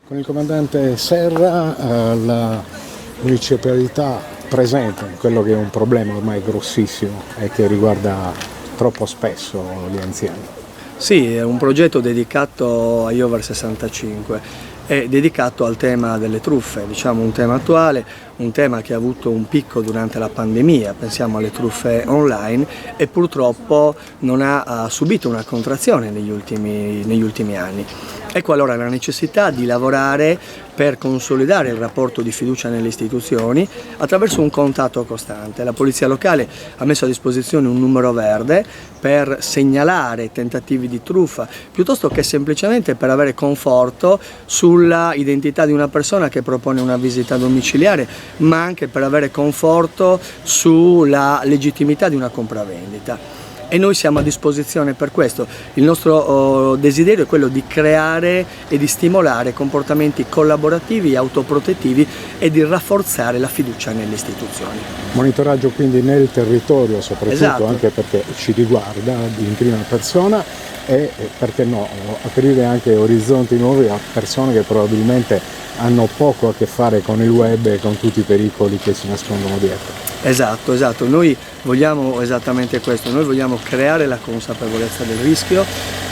Con il comandante Serra la municipalità presenta quello che è un problema ormai grossissimo e che riguarda troppo spesso gli anziani. Sì, è un progetto dedicato agli over 65, è dedicato al tema delle truffe, diciamo un tema attuale, un tema che ha avuto un picco durante la pandemia, pensiamo alle truffe online, e purtroppo non ha subito una contrazione negli ultimi anni. Ecco allora la necessità di lavorare per consolidare il rapporto di fiducia nelle istituzioni attraverso un contatto costante. La Polizia Locale ha messo a disposizione un numero verde per segnalare tentativi di truffa, piuttosto che semplicemente per avere conforto sulla identità di una persona che propone una visita domiciliare, ma anche per avere conforto sulla legittimità di una compravendita. E noi siamo a disposizione per questo. Il nostro desiderio è quello di creare e di stimolare comportamenti collaborativi e autoprotettivi e di rafforzare la fiducia nelle istituzioni. Monitoraggio quindi nel territorio soprattutto, esatto. Anche perché ci riguarda in prima persona e perché no, aprire anche orizzonti nuovi a persone che probabilmente hanno poco a che fare con il web e con tutti i pericoli che si nascondono dietro. Esatto, noi vogliamo esattamente questo, noi vogliamo creare la consapevolezza del rischio,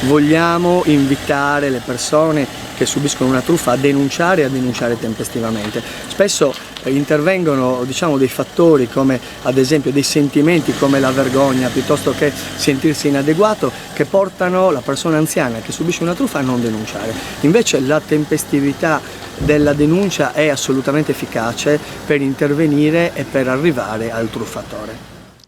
vogliamo invitare le persone che subiscono una truffa a denunciare tempestivamente. Spesso intervengono dei fattori come ad esempio dei sentimenti come la vergogna piuttosto che sentirsi inadeguato che portano la persona anziana che subisce una truffa a non denunciare. Invece la tempestività della denuncia è assolutamente efficace per intervenire e per arrivare al truffatore.